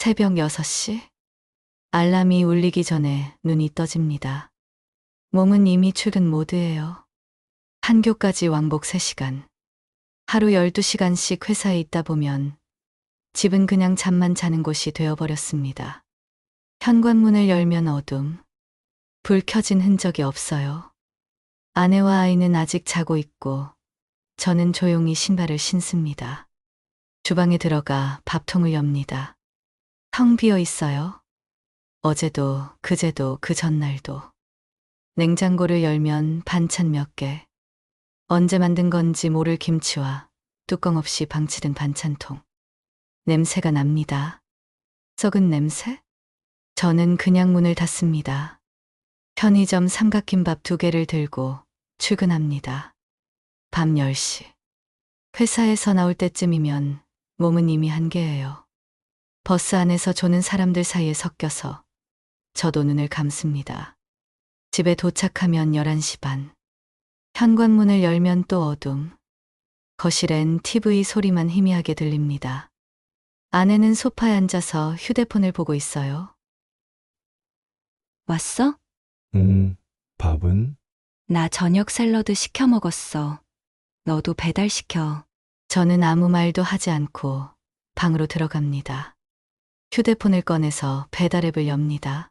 새벽 6시? 알람이 울리기 전에 눈이 떠집니다. 몸은 이미 출근 모드예요. 판교까지 왕복 3시간. 하루 12시간씩 회사에 있다 보면 집은 그냥 잠만 자는 곳이 되어버렸습니다. 현관문을 열면 어둠. 불 켜진 흔적이 없어요. 아내와 아이는 아직 자고 있고 저는 조용히 신발을 신습니다. 주방에 들어가 밥통을 엽니다. 텅 비어 있어요. 어제도, 그제도, 그 전날도. 냉장고를 열면 반찬 몇 개. 언제 만든 건지 모를 김치와 뚜껑 없이 방치된 반찬통. 냄새가 납니다. 썩은 냄새? 저는 그냥 문을 닫습니다. 편의점 삼각김밥 2개를 들고 출근합니다. 밤 10시. 회사에서 나올 때쯤이면 몸은 이미 한계예요. 버스 안에서 조는 사람들 사이에 섞여서 저도 눈을 감습니다. 집에 도착하면 11시 반. 현관문을 열면 또 어둠. 거실엔 TV 소리만 희미하게 들립니다. 아내는 소파에 앉아서 휴대폰을 보고 있어요. 왔어? 밥은? 나 저녁 샐러드 시켜 먹었어. 너도 배달시켜. 저는 아무 말도 하지 않고 방으로 들어갑니다. 휴대폰을 꺼내서 배달 앱을 엽니다.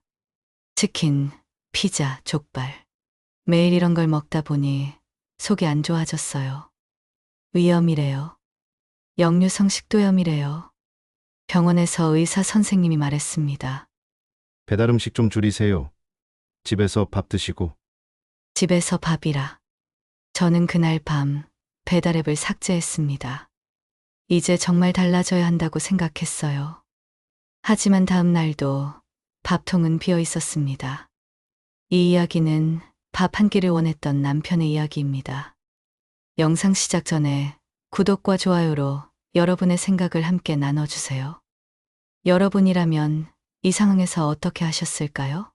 치킨, 피자, 족발. 매일 이런 걸 먹다 보니 속이 안 좋아졌어요. 위염이래요. 역류성 식도염이래요. 병원에서 의사 선생님이 말했습니다. 배달 음식 좀 줄이세요. 집에서 밥 드시고. 집에서 밥이라. 저는 그날 밤 배달 앱을 삭제했습니다. 이제 정말 달라져야 한다고 생각했어요. 하지만 다음 날도 밥통은 비어 있었습니다. 이 이야기는 밥 한 끼를 원했던 남편의 이야기입니다. 영상 시작 전에 구독과 좋아요로 여러분의 생각을 함께 나눠주세요. 여러분이라면 이 상황에서 어떻게 하셨을까요?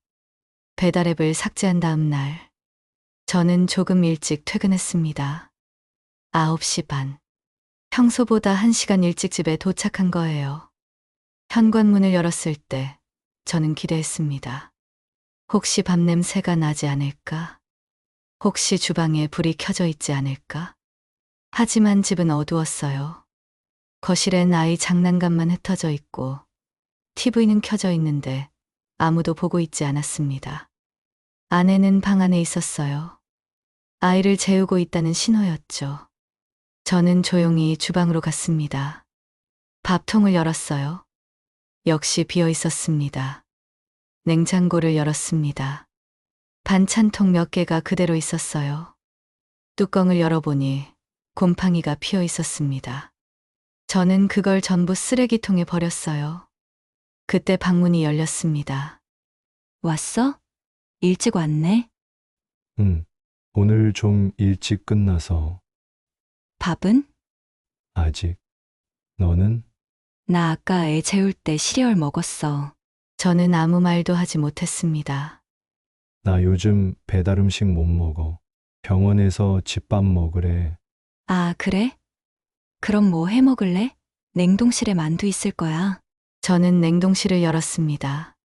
배달 앱을 삭제한 다음 날, 저는 조금 일찍 퇴근했습니다. 9시 반. 평소보다 1시간 일찍 집에 도착한 거예요. 현관문을 열었을 때 저는 기대했습니다. 혹시 밥 냄새가 나지 않을까? 혹시 주방에 불이 켜져 있지 않을까? 하지만 집은 어두웠어요. 거실엔 아이 장난감만 흩어져 있고 TV는 켜져 있는데 아무도 보고 있지 않았습니다. 아내는 방 안에 있었어요. 아이를 재우고 있다는 신호였죠. 저는 조용히 주방으로 갔습니다. 밥통을 열었어요. 역시 비어 있었습니다. 냉장고를 열었습니다. 반찬통 몇 개가 그대로 있었어요. 뚜껑을 열어보니 곰팡이가 피어 있었습니다. 저는 그걸 전부 쓰레기통에 버렸어요. 그때 방문이 열렸습니다. 왔어? 일찍 왔네. 오늘 좀 일찍 끝나서. 밥은? 아직. 너는? 나 아까 애 재울 때 시리얼 먹었어. 저는 아무 말도 하지 못했습니다. 나 요즘 배달 음식 못 먹어. 병원에서 집밥 먹으래. 아, 그래? 그럼 뭐 해 먹을래? 냉동실에 만두 있을 거야. 저는 냉동실을 열었습니다.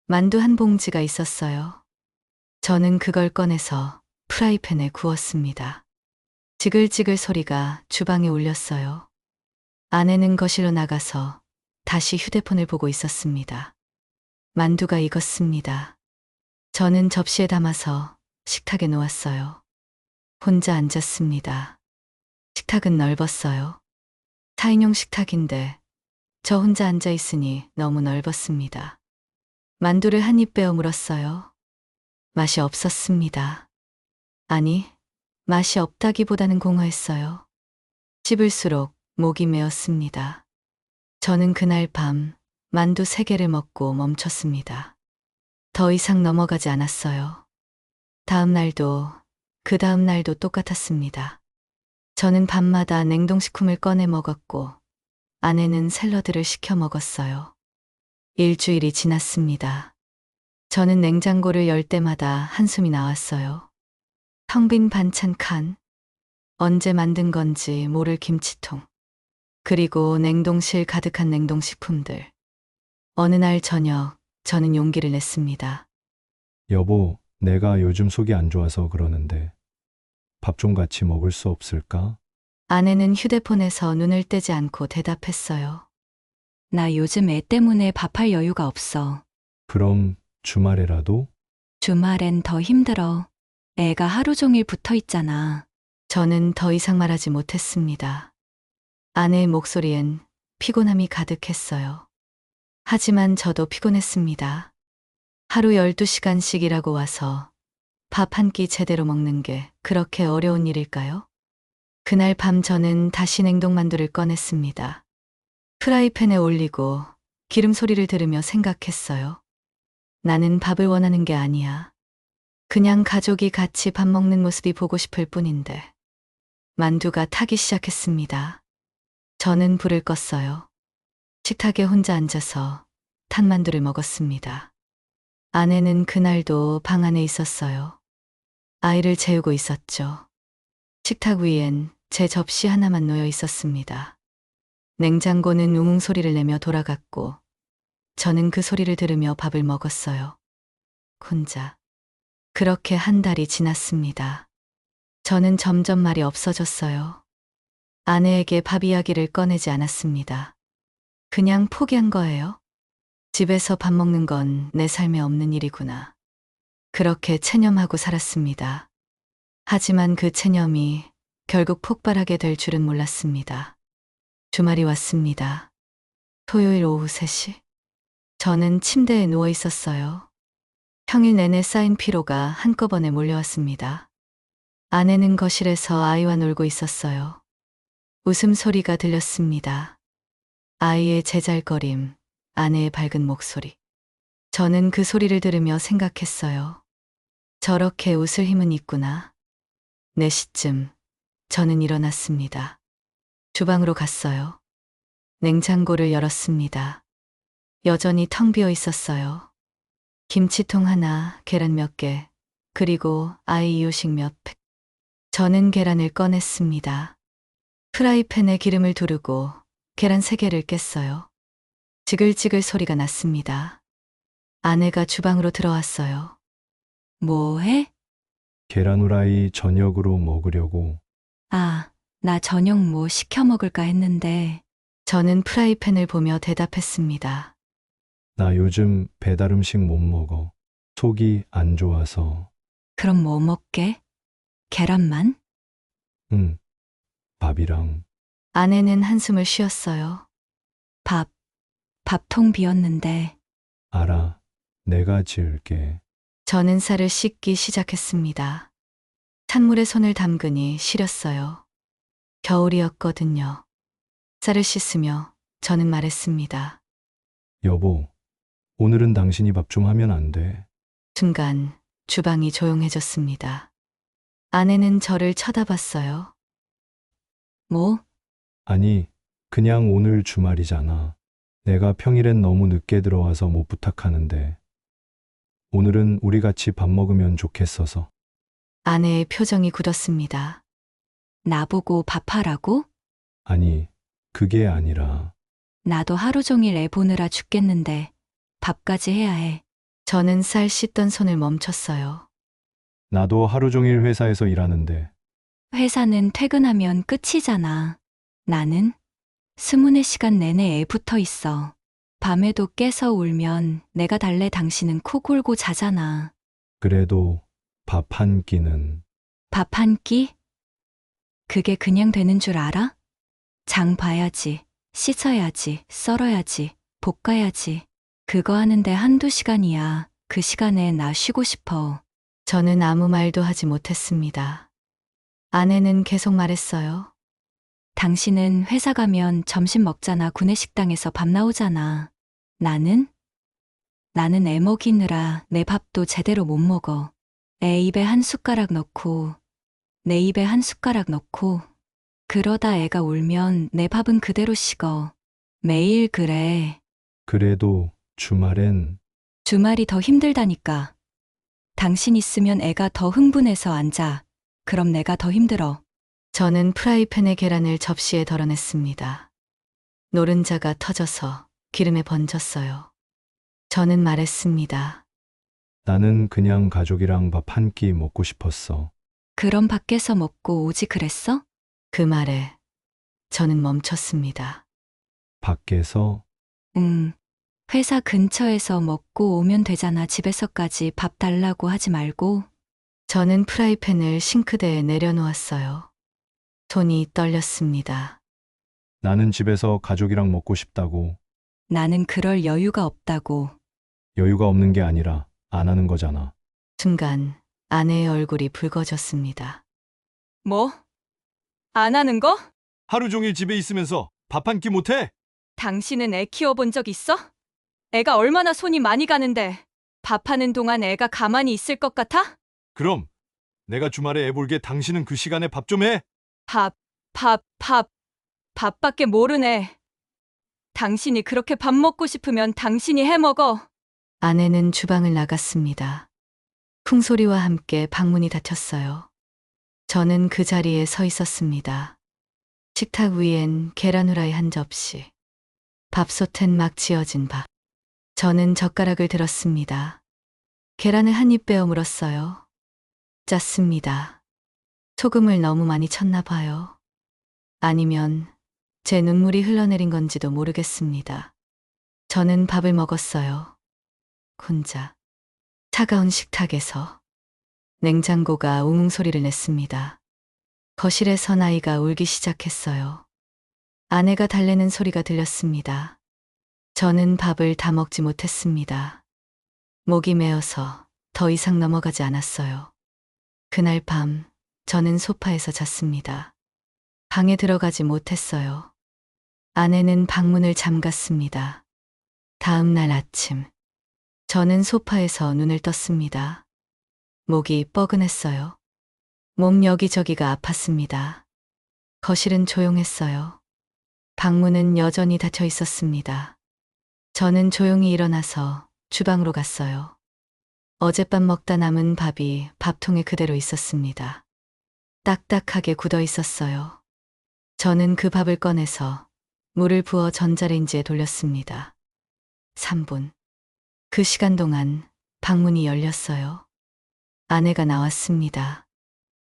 만두 한 봉지가 있었어요. 저는 그걸 꺼내서 프라이팬에 구웠습니다. 지글지글 소리가 주방에 울렸어요. 아내는 거실로 나가서 다시 휴대폰을 보고 있었습니다. 만두가 익었습니다. 저는 접시에 담아서 식탁에 놓았어요. 혼자 앉았습니다. 식탁은 넓었어요. 4인용 식탁인데 저 혼자 앉아 있으니 너무 넓었습니다. 만두를 한 입 베어 물었어요. 맛이 없었습니다. 아니, 맛이 없다기보다는 공허했어요. 씹을수록 목이 메었습니다. 저는 그날 밤 만두 3개를 먹고 멈췄습니다. 더 이상 넘어가지 않았어요. 다음 날도, 그 다음 날도 똑같았습니다. 저는 밤마다 냉동식품을 꺼내 먹었고, 아내는 샐러드를 시켜 먹었어요. 일주일이 지났습니다. 저는 냉장고를 열 때마다 한숨이 나왔어요. 텅 빈 반찬 칸, 언제 만든 건지 모를 김치통, 그리고 냉동실 가득한 냉동식품들. 어느 날 저녁, 저는 용기를 냈습니다. 여보, 내가 요즘 속이 안 좋아서 그러는데 밥 좀 같이 먹을 수 없을까? 아내는 휴대폰에서 눈을 떼지 않고 대답했어요. 나 요즘 애 때문에 밥할 여유가 없어. 그럼 주말에라도? 주말엔 더 힘들어. 애가 하루 종일 붙어 있잖아. 저는 더 이상 말하지 못했습니다. 아내의 목소리엔 피곤함이 가득했어요. 하지만 저도 피곤했습니다. 하루 12시간씩 일하고 와서 밥 한 끼 제대로 먹는 게 그렇게 어려운 일일까요? 그날 밤 저는 다시 냉동만두를 꺼냈습니다. 프라이팬에 올리고 기름 소리를 들으며 생각했어요. 나는 밥을 원하는 게 아니야. 그냥 가족이 같이 밥 먹는 모습이 보고 싶을 뿐인데. 만두가 타기 시작했습니다. 저는 불을 껐어요. 식탁에 혼자 앉아서 탄 만두를 먹었습니다. 아내는 그날도 방 안에 있었어요. 아이를 재우고 있었죠. 식탁 위엔 제 접시 하나만 놓여 있었습니다. 냉장고는 우웅 소리를 내며 돌아갔고, 저는 그 소리를 들으며 밥을 먹었어요. 혼자. 그렇게 한 달이 지났습니다. 저는 점점 말이 없어졌어요. 아내에게 밥 이야기를 꺼내지 않았습니다. 그냥 포기한 거예요. 집에서 밥 먹는 건 내 삶에 없는 일이구나. 그렇게 체념하고 살았습니다. 하지만 그 체념이 결국 폭발하게 될 줄은 몰랐습니다. 주말이 왔습니다. 토요일 오후 3시. 저는 침대에 누워 있었어요. 평일 내내 쌓인 피로가 한꺼번에 몰려왔습니다. 아내는 거실에서 아이와 놀고 있었어요. 웃음소리가 들렸습니다. 아이의 제잘거림, 아내의 밝은 목소리. 저는 그 소리를 들으며 생각했어요. 저렇게 웃을 힘은 있구나. 4시쯤 저는 일어났습니다. 주방으로 갔어요. 냉장고를 열었습니다. 여전히 텅 비어 있었어요. 김치통 하나, 계란 몇 개, 그리고 아이 이유식 몇 팩. 저는 계란을 꺼냈습니다. 프라이팬에 기름을 두르고 계란 3개를 깼어요. 지글지글 소리가 났습니다. 아내가 주방으로 들어왔어요. 뭐 해? 계란 후라이 저녁으로 먹으려고. 아, 나 저녁 뭐 시켜 먹을까 했는데. 저는 프라이팬을 보며 대답했습니다. 나 요즘 배달 음식 못 먹어. 속이 안 좋아서. 그럼 뭐 먹게? 계란만? 응. 밥이랑. 아내는 한숨을 쉬었어요. 밥통 비었는데. 알아. 내가 지을게. 저는 쌀을 씻기 시작했습니다. 찬물에 손을 담그니 시렸어요. 겨울이었거든요. 쌀을 씻으며 저는 말했습니다. 여보, 오늘은 당신이 밥 좀 하면 안 돼. 순간 주방이 조용해졌습니다. 아내는 저를 쳐다봤어요. 뭐? 아니, 그냥 오늘 주말이잖아. 내가 평일엔 너무 늦게 들어와서 못 부탁하는데. 오늘은 우리 같이 밥 먹으면 좋겠어서. 아내의 표정이 굳었습니다. 나보고 밥하라고? 아니, 그게 아니라. 나도 하루 종일 애 보느라 죽겠는데 밥까지 해야 해. 저는 쌀 씻던 손을 멈췄어요. 나도 하루 종일 회사에서 일하는데. 회사는 퇴근하면 끝이잖아. 나는 24시간 내내 애 붙어 있어. 밤에도 깨서 울면 내가 달래 당신은 코 골고 자잖아. 그래도 밥 한 끼는. 밥 한 끼? 그게 그냥 되는 줄 알아? 장 봐야지, 씻어야지, 썰어야지, 볶아야지. 그거 하는데 한두 시간이야. 그 시간에 나 쉬고 싶어. 저는 아무 말도 하지 못했습니다. 아내는 계속 말했어요. 당신은 회사 가면 점심 먹잖아. 구내식당에서 밥 나오잖아. 나는 애 먹이느라 내 밥도 제대로 못 먹어. 애 입에 한 숟가락 넣고, 내 입에 한 숟가락 넣고, 그러다 애가 울면 내 밥은 그대로 식어. 매일 그래. 그래도 주말엔. 주말이 더 힘들다니까. 당신 있으면 애가 더 흥분해서 안 자. 그럼 내가 더 힘들어. 저는 프라이팬에 계란을 접시에 덜어냈습니다. 노른자가 터져서 기름에 번졌어요. 저는 말했습니다. 나는 그냥 가족이랑 밥 한 끼 먹고 싶었어. 그럼 밖에서 먹고 오지 그랬어? 그 말에 저는 멈췄습니다. 밖에서 회사 근처에서 먹고 오면 되잖아. 집에서까지 밥 달라고 하지 말고. 저는 프라이팬을 싱크대에 내려놓았어요. 손이 떨렸습니다. 나는 집에서 가족이랑 먹고 싶다고. 나는 그럴 여유가 없다고. 여유가 없는 게 아니라 안 하는 거잖아. 순간 아내의 얼굴이 붉어졌습니다. 뭐? 안 하는 거? 하루 종일 집에 있으면서 밥 한 끼 못해? 당신은 애 키워본 적 있어? 애가 얼마나 손이 많이 가는데 밥하는 동안 애가 가만히 있을 것 같아? 그럼 내가 주말에 애 볼게 당신은 그 시간에 밥 좀 해? 밥, 밥밖에 모르네. 당신이 그렇게 밥 먹고 싶으면 당신이 해 먹어. 아내는 주방을 나갔습니다. 풍소리와 함께 방문이 닫혔어요. 저는 그 자리에 서 있었습니다. 식탁 위엔 계란 후라이 한 접시, 밥솥엔 막 지어진 밥. 저는 젓가락을 들었습니다. 계란을 한 입 베어 물었어요. 짰습니다. 소금을 너무 많이 쳤나 봐요. 아니면 제 눈물이 흘러내린 건지도 모르겠습니다. 저는 밥을 먹었어요. 혼자. 차가운 식탁에서 냉장고가 웅웅 소리를 냈습니다. 거실에서 아이가 울기 시작했어요. 아내가 달래는 소리가 들렸습니다. 저는 밥을 다 먹지 못했습니다. 목이 메어서 더 이상 넘어가지 않았어요. 그날 밤 저는 소파에서 잤습니다. 방에 들어가지 못했어요. 아내는 방문을 잠갔습니다. 다음 날 아침 저는 소파에서 눈을 떴습니다. 목이 뻐근했어요. 몸 여기저기가 아팠습니다. 거실은 조용했어요. 방문은 여전히 닫혀 있었습니다. 저는 조용히 일어나서 주방으로 갔어요. 어젯밤 먹다 남은 밥이 밥통에 그대로 있었습니다. 딱딱하게 굳어 있었어요. 저는 그 밥을 꺼내서 물을 부어 전자레인지에 돌렸습니다. 3분. 그 시간 동안 방문이 열렸어요. 아내가 나왔습니다.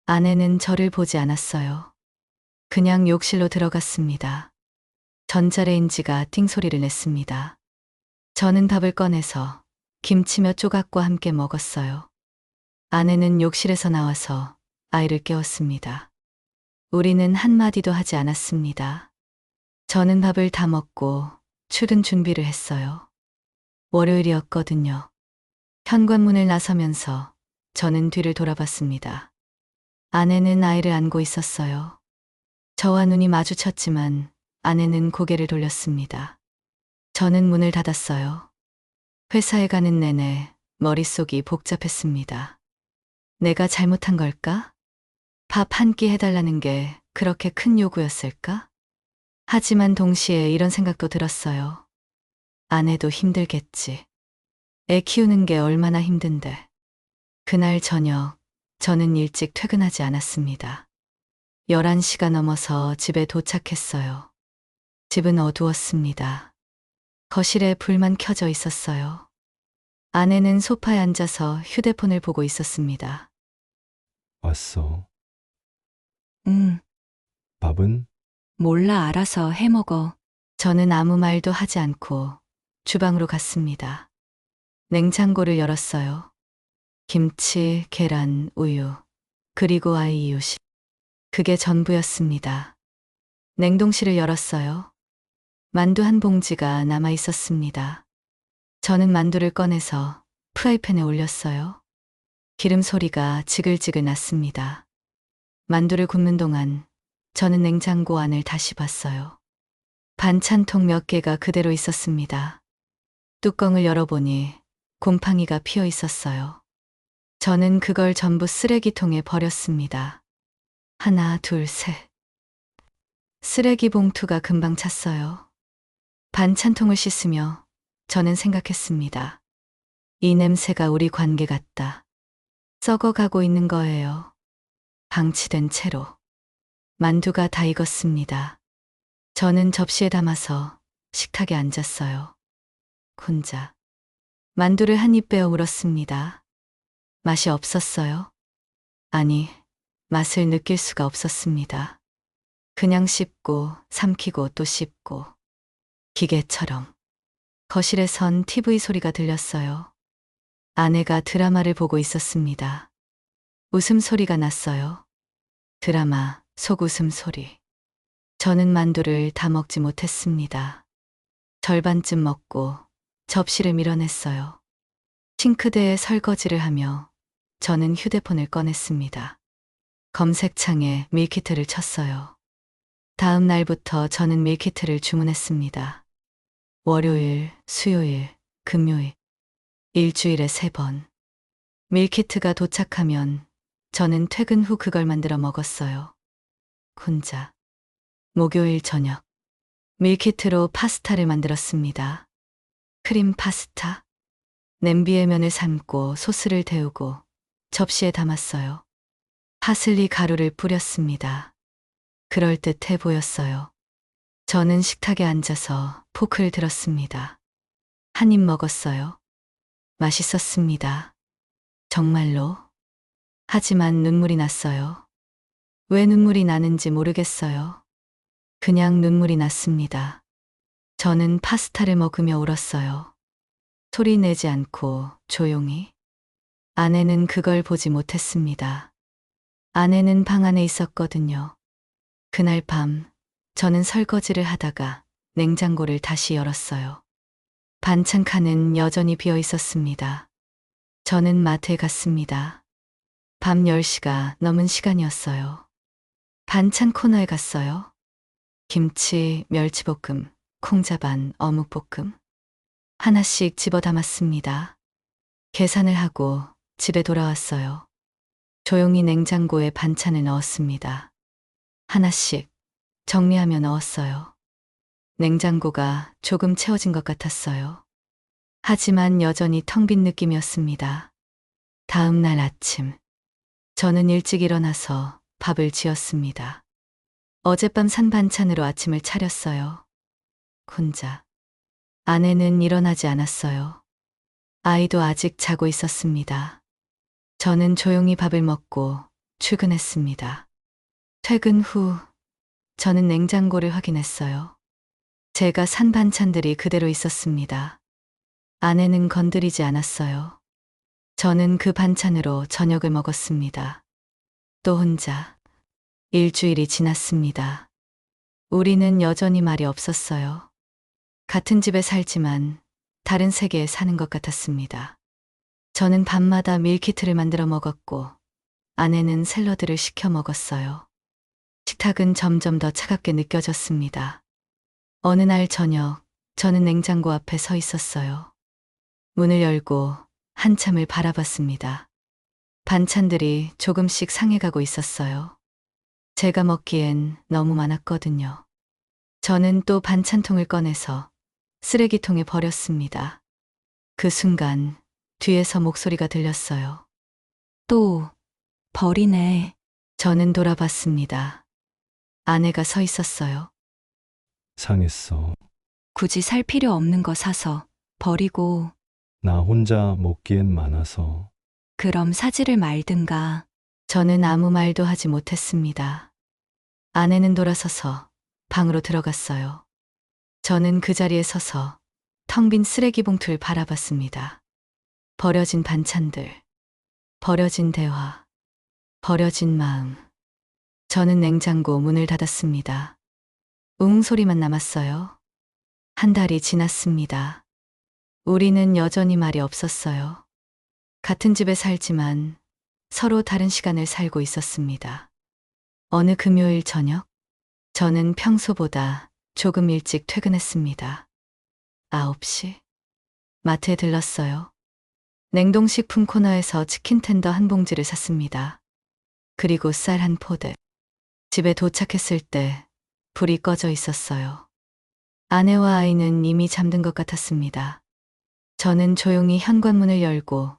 아내는 저를 보지 않았어요. 그냥 욕실로 들어갔습니다. 전자레인지가 띵 소리를 냈습니다. 저는 밥을 꺼내서 김치 몇 조각과 함께 먹었어요. 아내는 욕실에서 나와서 아이를 깨웠습니다. 우리는 한마디도 하지 않았습니다. 저는 밥을 다 먹고 출근 준비를 했어요. 월요일이었거든요. 현관문을 나서면서 저는 뒤를 돌아봤습니다. 아내는 아이를 안고 있었어요. 저와 눈이 마주쳤지만 아내는 고개를 돌렸습니다. 저는 문을 닫았어요. 회사에 가는 내내 머릿속이 복잡했습니다. 내가 잘못한 걸까? 밥 한 끼 해달라는 게 그렇게 큰 요구였을까? 하지만 동시에 이런 생각도 들었어요. 아내도 힘들겠지. 애 키우는 게 얼마나 힘든데. 그날 저녁, 저는 일찍 퇴근하지 않았습니다. 11시가 넘어서 집에 도착했어요. 집은 어두웠습니다. 거실에 불만 켜져 있었어요. 아내는 소파에 앉아서 휴대폰을 보고 있었습니다. 왔어. 응, 밥은? 몰라 알아서 해 먹어. 저는 아무 말도 하지 않고 주방으로 갔습니다. 냉장고를 열었어요. 김치, 계란, 우유, 그리고 아이 이유식. 그게 전부였습니다. 냉동실을 열었어요. 만두 한 봉지가 남아 있었습니다. 저는 만두를 꺼내서 프라이팬에 올렸어요. 기름 소리가 지글지글 났습니다. 만두를 굽는 동안 저는 냉장고 안을 다시 봤어요. 반찬통 몇 개가 그대로 있었습니다. 뚜껑을 열어보니 곰팡이가 피어 있었어요. 저는 그걸 전부 쓰레기통에 버렸습니다. 하나, 둘, 셋. 쓰레기 봉투가 금방 찼어요. 반찬통을 씻으며 저는 생각했습니다. 이 냄새가 우리 관계 같다. 썩어가고 있는 거예요. 방치된 채로. 만두가 다 익었습니다. 저는 접시에 담아서 식탁에 앉았어요. 혼자. 만두를 한 입 베어 물었습니다. 맛이 없었어요? 아니, 맛을 느낄 수가 없었습니다. 그냥 씹고 삼키고 또 씹고 기계처럼. 거실에선 TV 소리가 들렸어요. 아내가 드라마를 보고 있었습니다. 웃음소리가 났어요. 드라마 속 웃음소리. 저는 만두를 다 먹지 못했습니다. 절반쯤 먹고 접시를 밀어냈어요. 싱크대에 설거지를 하며 저는 휴대폰을 꺼냈습니다. 검색창에 밀키트를 쳤어요. 다음 날부터 저는 밀키트를 주문했습니다. 월요일, 수요일, 금요일, 일주일에 3번. 밀키트가 도착하면 저는 퇴근 후 그걸 만들어 먹었어요. 혼자. 목요일 저녁. 밀키트로 파스타를 만들었습니다. 크림 파스타. 냄비에 면을 삶고 소스를 데우고 접시에 담았어요. 파슬리 가루를 뿌렸습니다. 그럴듯해 보였어요. 저는 식탁에 앉아서 포크를 들었습니다. 한 입 먹었어요. 맛있었습니다. 정말로. 하지만 눈물이 났어요. 왜 눈물이 나는지 모르겠어요. 그냥 눈물이 났습니다. 저는 파스타를 먹으며 울었어요. 소리 내지 않고 조용히. 아내는 그걸 보지 못했습니다. 아내는 방 안에 있었거든요. 그날 밤 저는 설거지를 하다가 냉장고를 다시 열었어요. 반찬 칸은 여전히 비어 있었습니다. 저는 마트에 갔습니다. 밤 10시가 넘은 시간이었어요. 반찬 코너에 갔어요. 김치, 멸치볶음, 콩자반, 어묵볶음. 하나씩 집어 담았습니다. 계산을 하고 집에 돌아왔어요. 조용히 냉장고에 반찬을 넣었습니다. 하나씩 정리하며 넣었어요. 냉장고가 조금 채워진 것 같았어요. 하지만 여전히 텅 빈 느낌이었습니다. 다음 날 아침, 저는 일찍 일어나서 밥을 지었습니다. 어젯밤 산 반찬으로 아침을 차렸어요. 혼자. 아내는 일어나지 않았어요. 아이도 아직 자고 있었습니다. 저는 조용히 밥을 먹고 출근했습니다. 퇴근 후, 저는 냉장고를 확인했어요. 제가 산 반찬들이 그대로 있었습니다. 아내는 건드리지 않았어요. 저는 그 반찬으로 저녁을 먹었습니다. 또 혼자. 일주일이 지났습니다. 우리는 여전히 말이 없었어요. 같은 집에 살지만 다른 세계에 사는 것 같았습니다. 저는 밤마다 밀키트를 만들어 먹었고 아내는 샐러드를 시켜 먹었어요. 식탁은 점점 더 차갑게 느껴졌습니다. 어느 날 저녁, 저는 냉장고 앞에 서 있었어요. 문을 열고 한참을 바라봤습니다. 반찬들이 조금씩 상해가고 있었어요. 제가 먹기엔 너무 많았거든요. 저는 또 반찬통을 꺼내서 쓰레기통에 버렸습니다. 그 순간 뒤에서 목소리가 들렸어요. 또 버리네. 저는 돌아봤습니다. 아내가 서 있었어요. 상했어. 굳이 살 필요 없는 거 사서 버리고 나 혼자 먹기엔 많아서. 그럼 사지를 말든가. 저는 아무 말도 하지 못했습니다. 아내는 돌아서서 방으로 들어갔어요. 저는 그 자리에 서서 텅 빈 쓰레기 봉투를 바라봤습니다. 버려진 반찬들, 버려진 대화, 버려진 마음. 저는 냉장고 문을 닫았습니다. 웅 소리만 남았어요. 한 달이 지났습니다. 우리는 여전히 말이 없었어요. 같은 집에 살지만 서로 다른 시간을 살고 있었습니다. 어느 금요일 저녁, 저는 평소보다 조금 일찍 퇴근했습니다. 9시. 마트에 들렀어요. 냉동식품 코너에서 치킨 텐더 한 봉지를 샀습니다. 그리고 쌀 한 포대. 집에 도착했을 때 불이 꺼져 있었어요. 아내와 아이는 이미 잠든 것 같았습니다. 저는 조용히 현관문을 열고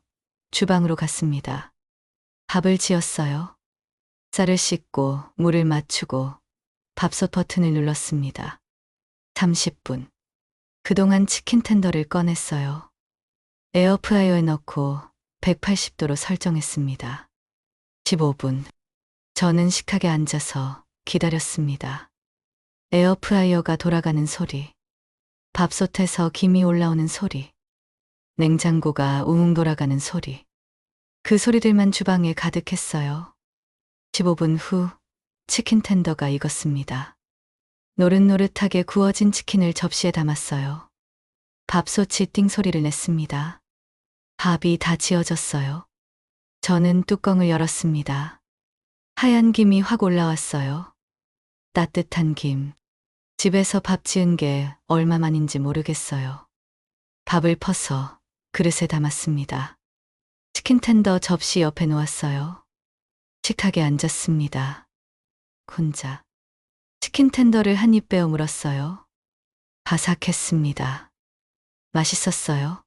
주방으로 갔습니다. 밥을 지었어요. 쌀을 씻고 물을 맞추고 밥솥 버튼을 눌렀습니다. 30분. 그동안 치킨 텐더를 꺼냈어요. 에어프라이어에 넣고 180도로 설정했습니다. 15분. 저는 식탁에 앉아서 기다렸습니다. 에어프라이어가 돌아가는 소리, 밥솥에서 김이 올라오는 소리, 냉장고가 우웅 돌아가는 소리. 그 소리들만 주방에 가득했어요. 15분 후 치킨 텐더가 익었습니다. 노릇노릇하게 구워진 치킨을 접시에 담았어요. 밥솥이 띵 소리를 냈습니다. 밥이 다 지어졌어요. 저는 뚜껑을 열었습니다. 하얀 김이 확 올라왔어요. 따뜻한 김. 집에서 밥 지은 게 얼마만인지 모르겠어요. 밥을 퍼서 그릇에 담았습니다. 치킨 텐더 접시 옆에 놓았어요. 식탁에 앉았습니다. 혼자. 치킨 텐더를 한 입 베어 물었어요. 바삭했습니다. 맛있었어요.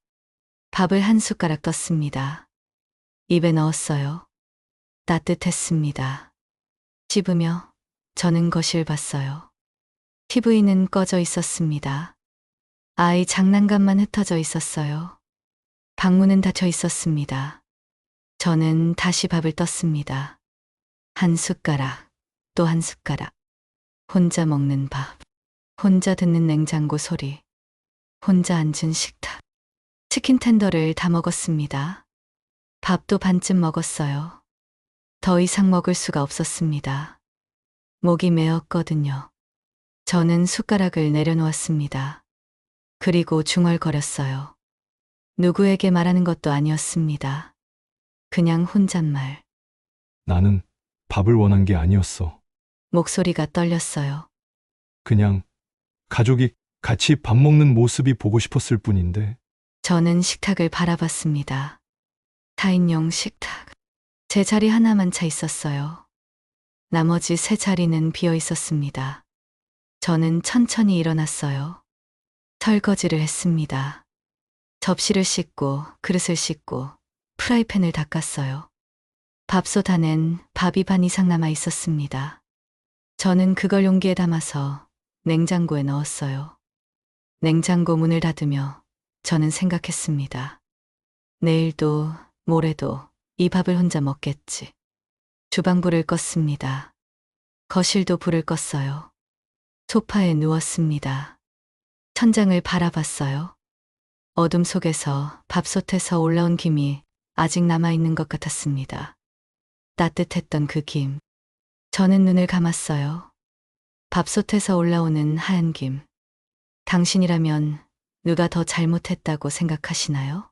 밥을 한 숟가락 떴습니다. 입에 넣었어요. 따뜻했습니다. 씹으며 저는 거실 봤어요. TV는 꺼져 있었습니다. 아이 장난감만 흩어져 있었어요. 방문은 닫혀 있었습니다. 저는 다시 밥을 떴습니다. 한 숟가락, 또 한 숟가락. 혼자 먹는 밥, 혼자 듣는 냉장고 소리, 혼자 앉은 식탁. 치킨 텐더를 다 먹었습니다. 밥도 반쯤 먹었어요. 더 이상 먹을 수가 없었습니다. 목이 메었거든요. 저는 숟가락을 내려놓았습니다. 그리고 중얼거렸어요. 누구에게 말하는 것도 아니었습니다. 그냥 혼잣말. 나는 밥을 원한 게 아니었어. 목소리가 떨렸어요. 그냥 가족이 같이 밥 먹는 모습이 보고 싶었을 뿐인데. 저는 식탁을 바라봤습니다. 4인용 식탁. 제 자리 하나만 차 있었어요. 나머지 3자리는 비어 있었습니다. 저는 천천히 일어났어요. 설거지를 했습니다. 접시를 씻고 그릇을 씻고 프라이팬을 닦았어요. 밥솥 안엔 밥이 반 이상 남아 있었습니다. 저는 그걸 용기에 담아서 냉장고에 넣었어요. 냉장고 문을 닫으며 저는 생각했습니다. 내일도 모레도 이 밥을 혼자 먹겠지. 주방 불을 껐습니다. 거실도 불을 껐어요. 소파에 누웠습니다. 천장을 바라봤어요. 어둠 속에서 밥솥에서 올라온 김이 아직 남아있는 것 같았습니다. 따뜻했던 그 김. 저는 눈을 감았어요. 밥솥에서 올라오는 하얀 김. 당신이라면 누가 더 잘못했다고 생각하시나요?